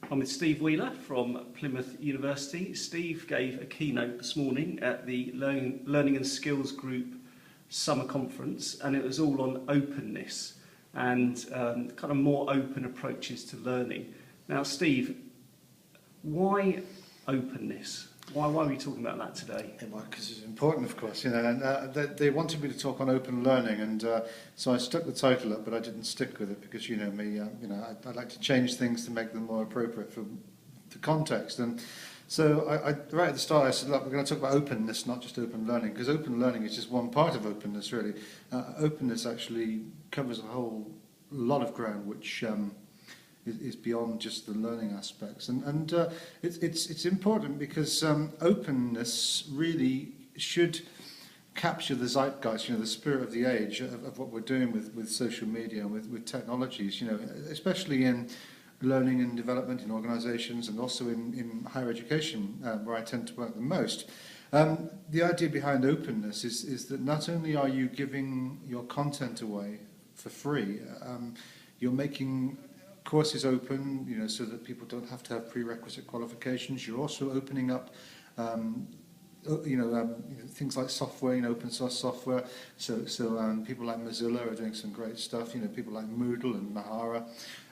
I'm with Steve Wheeler from Plymouth University. Steve gave a keynote this morning at the Learning and Skills Group Summer Conference, and it was all on openness and kind of more open approaches to learning. Now, Steve, why openness? Why are we talking about that today? Because it's important, of course, you know. And they wanted me to talk on open learning, and so I stuck the title up, but I didn't stick with it because you know me. I like to change things to make them more appropriate for the context. And so I right at the start I said, look, we're going to talk about openness, not just open learning, because open learning is just one part of openness, really. Openness actually covers a whole lot of ground, which is beyond just the learning aspects, and it's important because openness really should capture the zeitgeist, you know, the spirit of the age of what we're doing with social media and with technologies, you know, especially in learning and development in organisations and also in higher education, where I tend to work the most. The idea behind openness is that not only are you giving your content away for free, you're making courses open, you know, so that people don't have to have prerequisite qualifications. You're also opening up, things like software, you know, open source software. So people like Mozilla are doing some great stuff. You know, people like Moodle and Mahara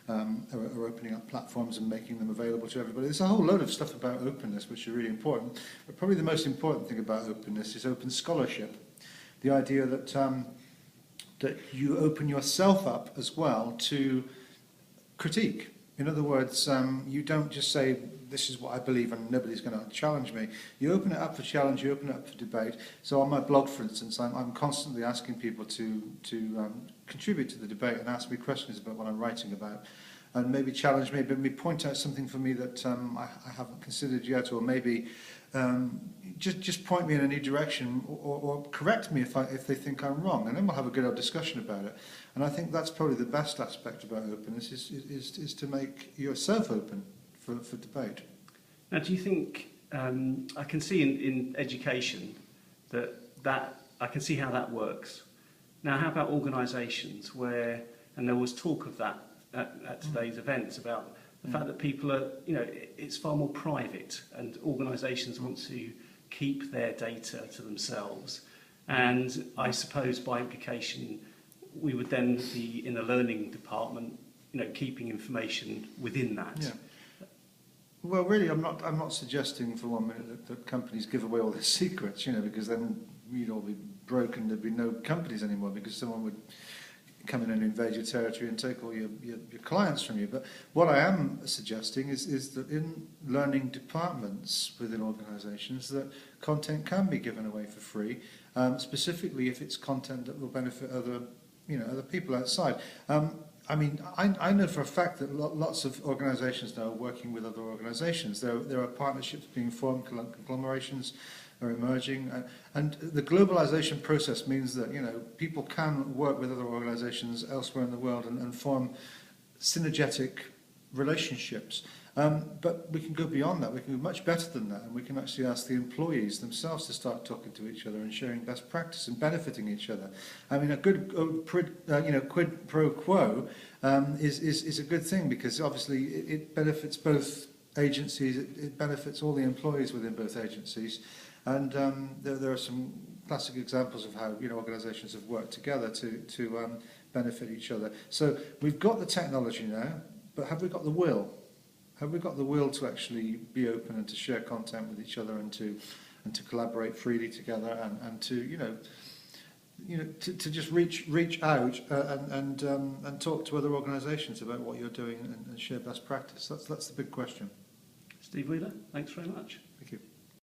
are opening up platforms and making them available to everybody. There's a whole load of stuff about openness which are really important. But probably the most important thing about openness is open scholarship. The idea that that you open yourself up as well to critique. In other words, you don't just say, this is what I believe and nobody's going to challenge me. You open it up for challenge, you open it up for debate. So on my blog, for instance, I'm constantly asking people to contribute to the debate and ask me questions about what I'm writing about. And maybe challenge me, but maybe point out something for me that I haven't considered yet, or maybe just point me in a new direction, or correct me if they think I'm wrong, and then we'll have a good old discussion about it. And I think that's probably the best aspect about openness is to make yourself open for debate. Now, do you think I can see in education that I can see how that works. Now, how about organisations where, and there was talk of that at today's events about the fact that people are, you know, it's far more private, and organisations want to keep their data to themselves. And I suppose by implication, we would then be in the learning department, you know, keeping information within that. Yeah. Well, really, I'm not suggesting for 1 minute that companies give away all their secrets, you know, because then we'd all be broken. There'd be no companies anymore because someone would come in and invade your territory and take all your clients from you. But what I am suggesting is that in learning departments within organisations, that content can be given away for free, specifically if it's content that will benefit other people outside. I mean, I know for a fact that lots of organisations now are working with other organisations. There are partnerships being formed, conglomerations are emerging, and the globalization process means that, you know, people can work with other organisations elsewhere in the world and form synergetic relationships. But we can go beyond that. We can do much better than that, and we can actually ask the employees themselves to start talking to each other and sharing best practice and benefiting each other. I mean, a good quid pro quo is a good thing, because obviously it benefits both agencies. It benefits all the employees within both agencies, and there are some classic examples of how, you know, organisations have worked together to benefit each other. So we've got the technology now, but have we got the will? Have we got the will to actually be open and to share content with each other and to collaborate freely together and to to just reach out and talk to other organisations about what you're doing and share best practice? That's the big question. Steve Wheeler, thanks very much. Thank you.